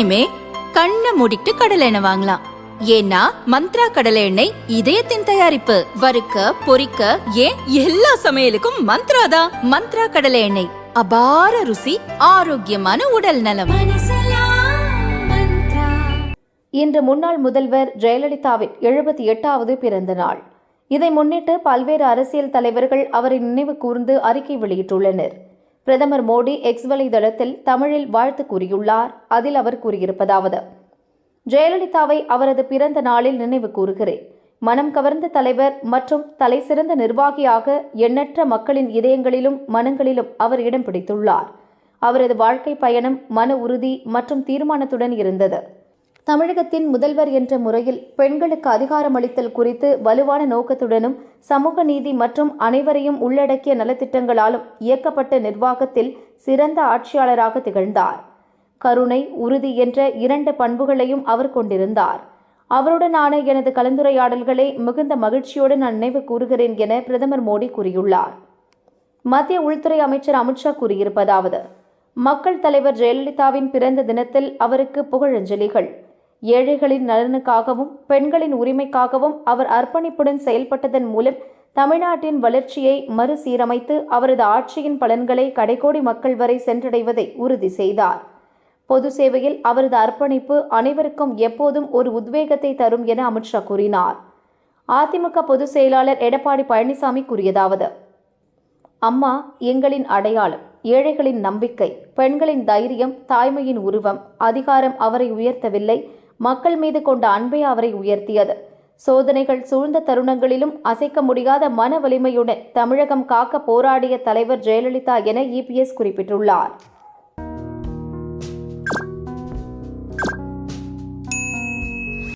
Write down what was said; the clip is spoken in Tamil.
இனிமே கண்ணை மூடிட்டு கடலை எண்ணெய் வாங்கலாம். ஏன்னா மந்த்ரா கடலை எண்ணெய் இதயத்தின் தயாரிப்பு. வறுக்க பொரிக்க ஏன் எல்லா சமையலுக்கும் மந்த்ரா தான். மந்த்ரா கடலை எண்ணெய், அபார ருசி, ஆரோக்கியமான உடல் நலம். இன்று முன்னாள் முதல்வர் ஜெயலலிதாவின் 78வது பிறந்த நாள். இதை முன்னிட்டு பல்வேறு அரசியல் தலைவர்கள் அவரை நினைவு கூர்ந்து அறிக்கை வெளியிட்டுள்ளனர். பிரதமர் மோடி எக்ஸ் வலைதளத்தில் தமிழில் வாழ்த்து கூறியுள்ளார். அதில் அவர் கூறியிருப்பதாவது: ஜெயலலிதாவை அவரது பிறந்த நாளில் நினைவு கூறுகிறேன். மனம் கவர்ந்த தலைவர் மற்றும் தலைசிறந்த நிர்வாகியாக எண்ணற்ற மக்களின் இதயங்களிலும் மனங்களிலும் அவர் இடம் பிடித்துள்ளார். அவரது வாழ்க்கை பயணம் மன உறுதி மற்றும் தீர்மானத்துடன் இருந்தது. தமிழகத்தின் முதல்வர் என்ற முறையில் பெண்களுக்கு அதிகாரமளித்தல் குறித்து வலுவான நோக்கத்துடனும் சமூக நீதி மற்றும் அனைவரையும் உள்ளடக்கிய நலத்திட்டங்களாலும் இயக்கப்பட்ட நிர்வாகத்தில் சிறந்த ஆட்சியாளராக திகழ்ந்தார். கருணை, உறுதி என்ற 2 பண்புகளையும் அவர் கொண்டிருந்தார். அவருடனான எனது கலந்துரையாடல்களை மிகுந்த மகிழ்ச்சியோடு நான் நினைவு கூறுகிறேன் என பிரதமர் மோடி கூறியுள்ளார். மத்திய உள்துறை அமைச்சர் அமித்ஷா கூறியிருப்பதாவது: மக்கள் தலைவர் ஜெயலலிதாவின் பிறந்த தினத்தில் அவருக்கு புகழஞ்சலிகள். ஏழைகளின் நலனுக்காகவும் பெண்களின் உரிமைக்காகவும் அவர் அர்ப்பணிப்புடன் செயல்பட்டதன் மூலம் தமிழ்நாட்டின் வளர்ச்சியை மறுசீரமைத்து அவரது ஆட்சியின் பலன்களை கடைக்கோடி மக்கள் வரை சென்றடைவதை உறுதி செய்தார். பொது சேவையில் அவரது அர்ப்பணிப்பு அனைவருக்கும் எப்போதும் ஒரு உத்வேகத்தை தரும் என அமித்ஷா கூறினார். அதிமுக பொதுச் செயலாளர் எடப்பாடி பழனிசாமி கூறியதாவது: அம்மா எங்களின் அடையாளம், ஏழைகளின் நம்பிக்கை, பெண்களின் தைரியம், தாய்மையின் உருவம். அதிகாரம் அவரை உயர்த்தவில்லை, மக்கள் மீது கொண்ட அன்பே அவரை உயர்த்தியது. சோதனைகள் சூழ்ந்த தருணங்களிலும் அசைக்க முடியாத மன வலிமையுடன் தமிழகம் காக்க போராடிய தலைவர் ஜெயலலிதா என இபிஎஸ் குறிப்பிட்டுள்ளார்.